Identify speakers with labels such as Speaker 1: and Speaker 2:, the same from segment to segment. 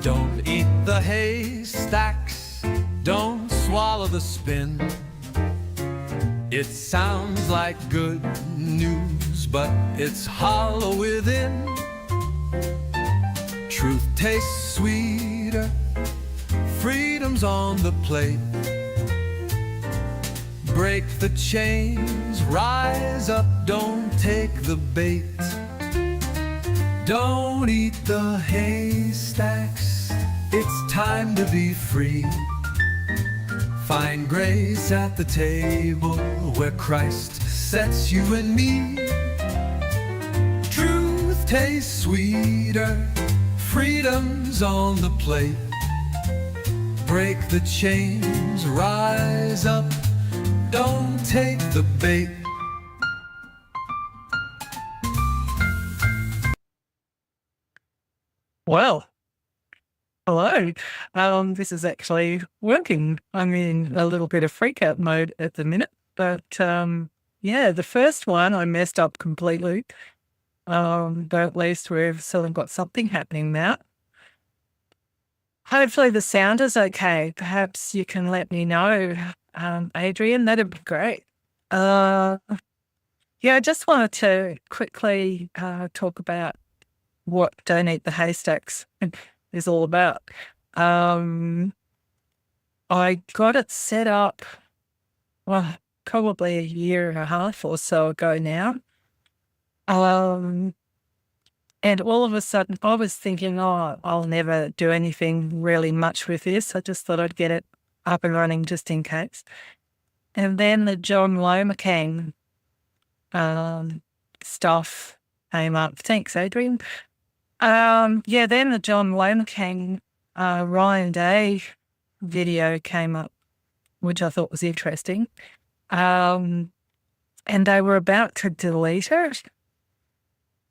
Speaker 1: Don't eat the haystacks, don't swallow the spin. It sounds like good news, but it's hollow within. Truth tastes sweeter, freedom's on the plate. Break the chains, rise up, don't take the bait. Don't eat the haystacks, it's time to be free. Find grace at the table where Christ sets you and me. Truth tastes sweeter, freedom's on the plate. Break the chains, rise up, don't take the bait.
Speaker 2: Well, hello. This is actually working. I'm in a little bit of freak out mode at the minute, but yeah, the first one I messed up completely. But at least we've still got something happening now. Hopefully the sound is okay. Perhaps you can let me know, Adrian. That'd be great. Yeah, I just wanted to quickly talk about what Don't Eat the Haystacks is all about. I got it set up, well, probably a year and a half or so ago now. And all of a sudden I was thinking, oh, I'll never do anything really much with this. I just thought I'd get it up and running just in case. And then the John Lomacan stuff came up. Thanks, Adrian. Yeah, then the John Lomacan Ryan Day video came up, which I thought was interesting. And they were about to delete it.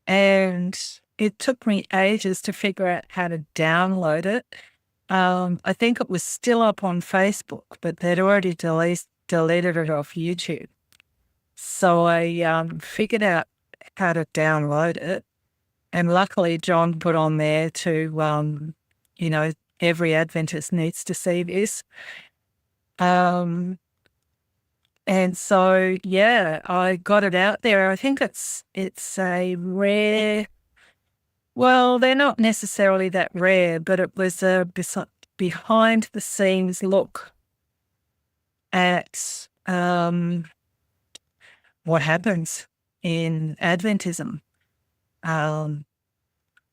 Speaker 2: And it took me ages to figure out how to download it. I think it was still up on Facebook, but they'd already deleted it off YouTube. So I figured out how to download it. And luckily, John put on there to, every Adventist needs to see this. And so, yeah, I got it out there. I think it's a rare, well, they're not necessarily that rare, but it was a behind the scenes look at what happens in Adventism. And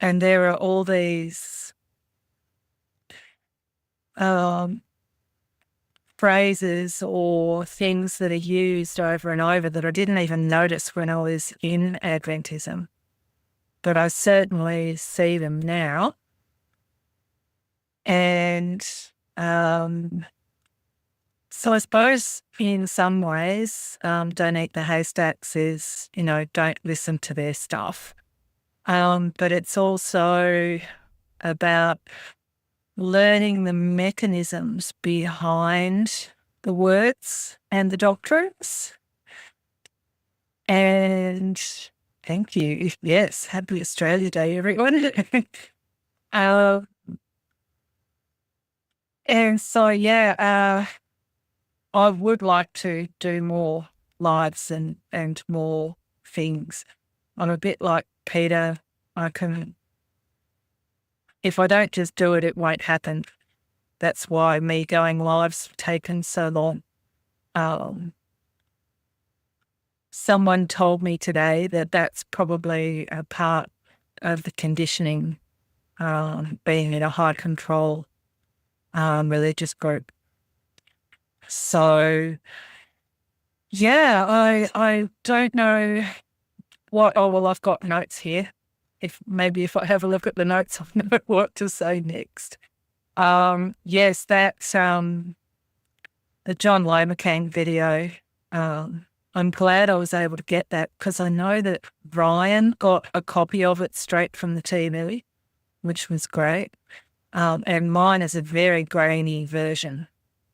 Speaker 2: there are all these phrases or things that are used over and over that I didn't even notice when I was in Adventism, but I certainly see them now. And so I suppose in some ways, Don't Eat the Haystacks is, don't listen to their stuff. But it's also about learning the mechanisms behind the words and the doctrines. And thank you. Yes, happy Australia Day, everyone. And so, yeah, I would like to do more lives and more things. I'm a bit like Peter. If I don't just do it, it won't happen. That's why me going live's taken so long. Someone told me today that that's probably a part of the conditioning, being in a high control religious group. So, yeah, I don't know what. Oh, well, I've got notes here. If I have a look at the notes, I'll know what to say next. Yes, that's the John Lomacan video. I'm glad I was able to get that because I know that Ryan got a copy of it straight from the TV, which was great. And mine is a very grainy version,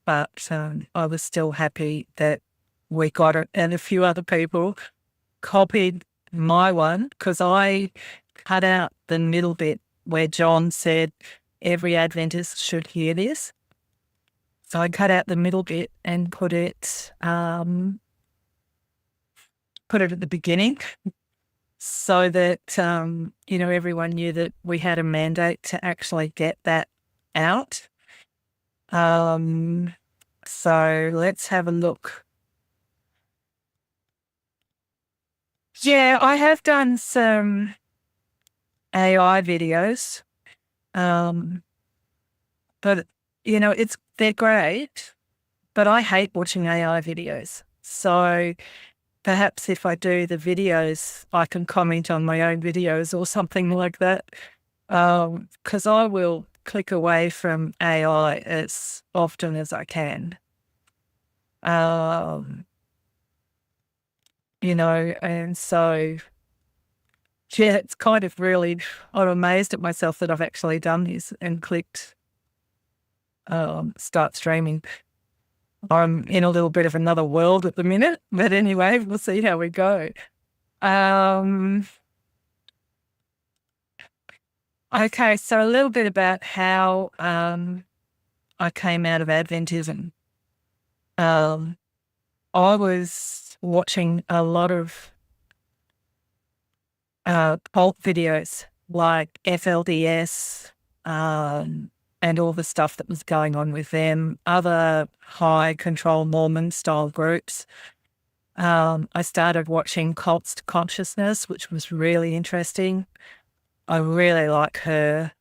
Speaker 2: but I was still happy that we got it, and a few other people copied my one because I cut out the middle bit where John said every Adventist should hear this. So I cut out the middle bit and put it at the beginning so that, everyone knew that we had a mandate to actually get that out. So let's have a look. Yeah, I have done some AI videos, but they're great, but I hate watching AI videos. So perhaps if I do the videos, I can comment on my own videos or something like that, because I will click away from AI as often as I can. And so, yeah, it's kind of really, I'm amazed at myself that I've actually done this and clicked start streaming. I'm in a little bit of another world at the minute, but anyway, we'll see how we go. Okay, so a little bit about how I came out of Adventism. I was watching a lot of cult videos like FLDS and all the stuff that was going on with them, other high control Mormon style groups. I started watching Cults to Consciousness, which was really interesting. I really like her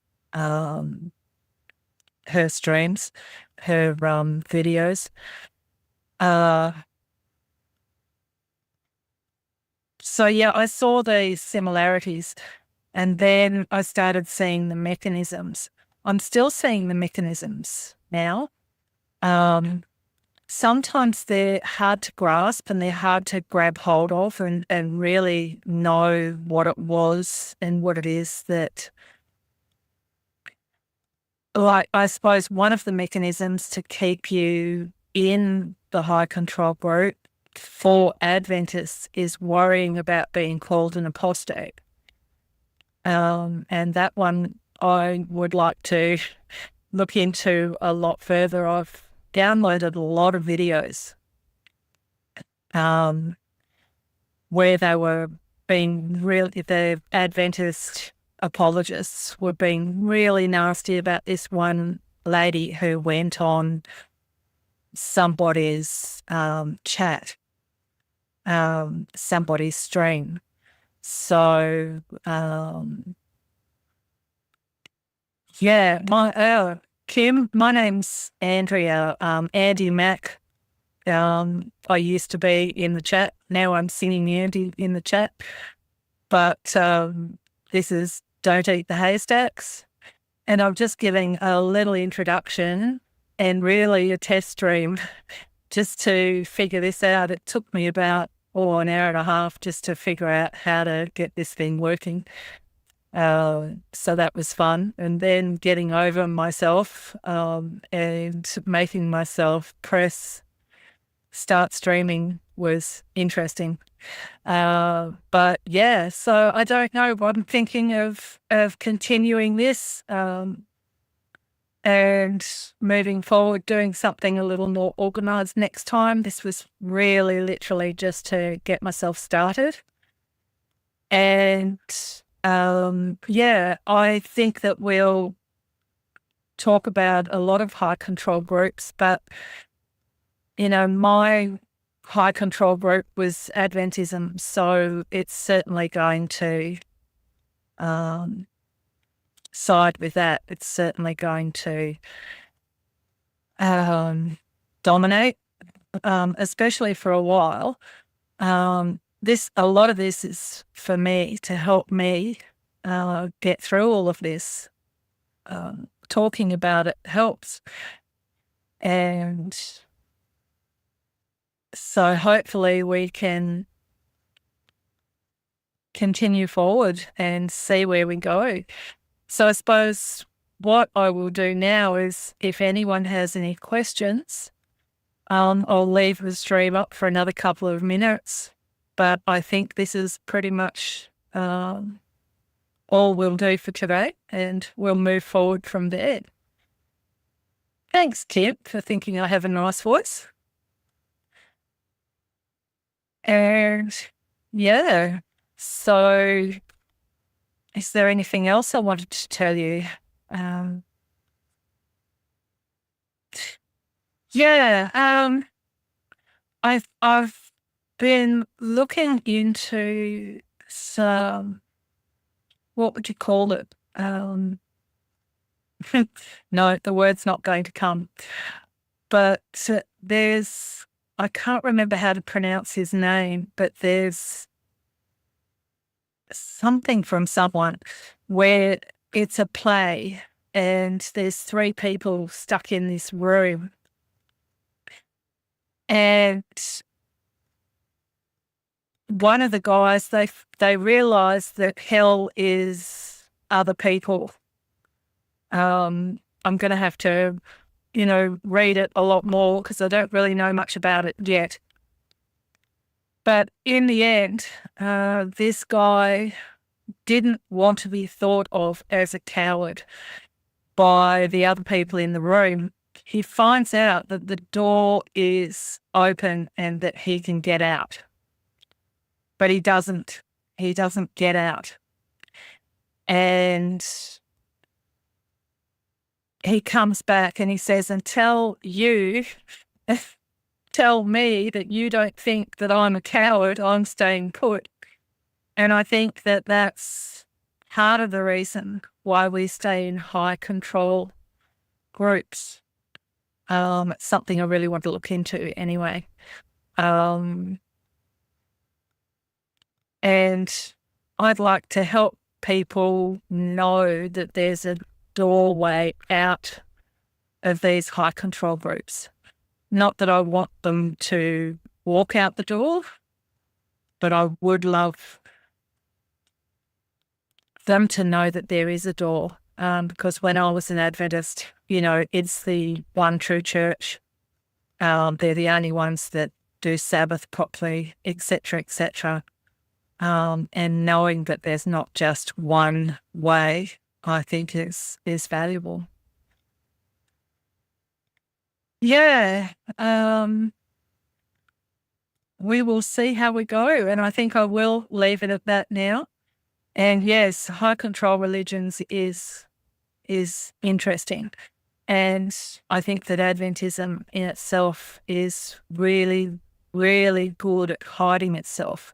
Speaker 2: streams, her videos. So yeah, I saw the similarities, and then I started seeing the mechanisms. I'm still seeing the mechanisms now. Sometimes they're hard to grasp and they're hard to grab hold of and really know what it was and what it is that, like, I suppose one of the mechanisms to keep you in the high control group for Adventists is worrying about being called an apostate. And that one I would like to look into a lot further. I've downloaded a lot of videos where they were being really, the Adventist apologists were being really nasty about this one lady who went on somebody's chat, somebody's stream. So, yeah, Kim, my name's Andrea, Andy Mack. I used to be in the chat. Now I'm singing Andy in the chat. But this is Don't Eat the Haystacks. And I'm just giving a little introduction and really a test stream just to figure this out. It took me about an hour and a half just to figure out how to get this thing working. So that was fun. And then getting over myself and making myself press start streaming was interesting. But yeah, so I don't know. I'm thinking of continuing this and moving forward, doing something a little more organized next time. This was really literally just to get myself started. And yeah, I think that we'll talk about a lot of high control groups, but my high control group was Adventism, so it's certainly going to side with that. It's certainly going to dominate, especially for a while. A lot of this is for me to help me get through all of this. Talking about it helps. And so hopefully we can continue forward and see where we go. So I suppose what I will do now is if anyone has any questions, I'll leave the stream up for another couple of minutes. But I think this is pretty much all all we'll do for today, and we'll move forward from there. Thanks, Kim, for thinking I have a nice voice. And yeah, so is there anything else I wanted to tell you? I've been looking into some, what would you call it? No, the word's not going to come. But I can't remember how to pronounce his name, but there's something from someone where it's a play and there's 3 people stuck in this room. And one of the guys, they realise that hell is other people. I'm going to have to, read it a lot more because I don't really know much about it yet. But in the end, this guy didn't want to be thought of as a coward by the other people in the room. He finds out that the door is open and that he can get out. But he doesn't. He doesn't get out. And he comes back and he says, and tell me that you don't think that I'm a coward, I'm staying put. And I think that that's part of the reason why we stay in high control groups. It's something I really want to look into anyway. And I'd like to help people know that there's a doorway out of these high control groups. Not that I want them to walk out the door, but I would love them to know that there is a door. Because when I was an Adventist, it's the one true church. They're the only ones that do Sabbath properly, etc., etc. And knowing that there's not just one way, I think is valuable. Yeah. We will see how we go, and I think I will leave it at that now. And yes, high control religions is interesting. And I think that Adventism in itself is really, really good at hiding itself.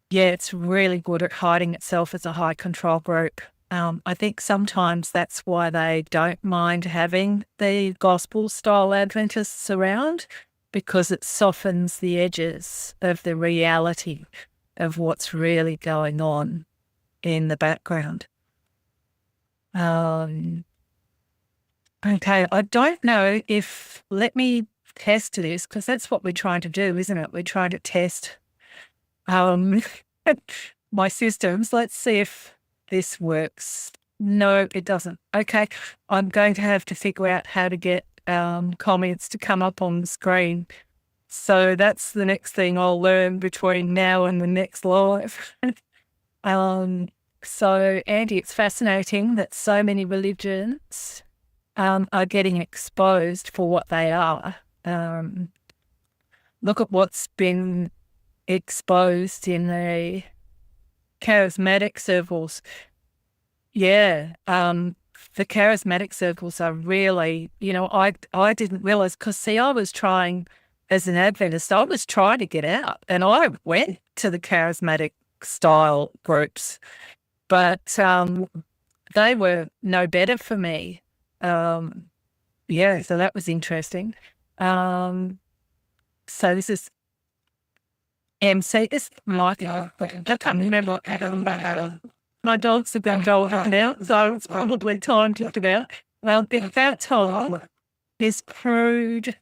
Speaker 2: It's really good at hiding itself as a high control group. I think sometimes that's why they don't mind having the gospel style Adventists around, because it softens the edges of the reality of what's really going on in the background. Okay, I don't know if, let me test this, because that's what we're trying to do, isn't it? We're trying to test my systems. Let's see if this works. No, it doesn't. Okay, I'm going to have to figure out how to get comments to come up on the screen. So that's the next thing I'll learn between now and the next live. So, Andy, it's fascinating that so many religions are getting exposed for what they are. Look at what's been exposed in the charismatic circles. Yeah, the charismatic circles are really, I didn't realize, because see, I was trying, as an Adventist, I was trying to get out, and I went to the charismatic style groups, but they were no better for me. So that was interesting. So this is MC. This might I can't remember. My dogs have been going now, so it's probably time to get out. Well, if that time this crude,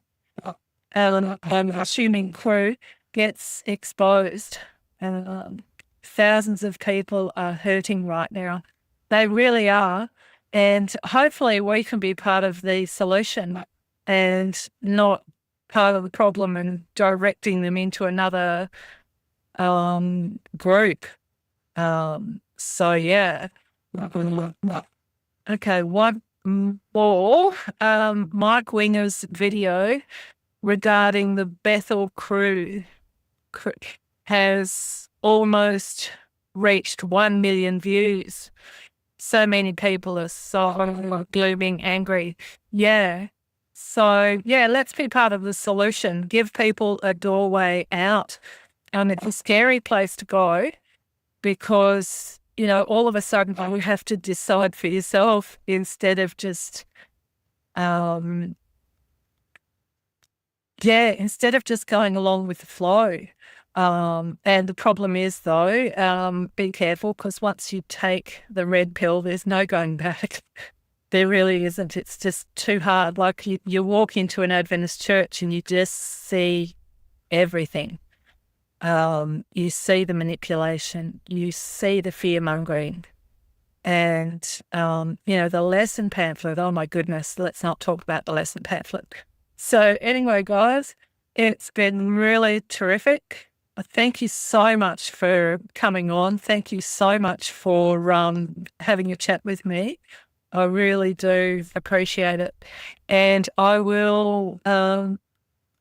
Speaker 2: I'm assuming crew, gets exposed, thousands of people are hurting right now. They really are. And hopefully we can be part of the solution and not part of the problem and directing them into another group. So yeah. Okay, one more. Mike Winger's video regarding the Bethel crew has almost reached 1 million views. So many people are so glooming, angry. Yeah. So, yeah, let's be part of the solution. Give people a doorway out. And it's a scary place to go because, all of a sudden you have to decide for yourself instead of just, instead of just going along with the flow. And the problem is, though, be careful because once you take the red pill, there's no going back. There really isn't. It's just too hard. Like you walk into an Adventist church and you just see everything. You see the manipulation, you see the fear mongering, and the lesson pamphlet. Oh my goodness, let's not talk about the lesson pamphlet. So anyway, guys, it's been really terrific. Thank you so much for coming on. Thank you so much for having a chat with me. I really do appreciate it. And I will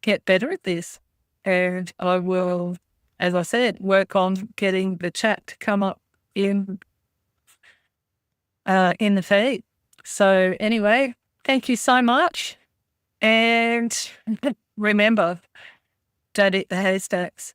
Speaker 2: get better at this. And I will, as I said, work on getting the chat to come up in the feed. So anyway, thank you so much. And remember, don't eat the haystacks.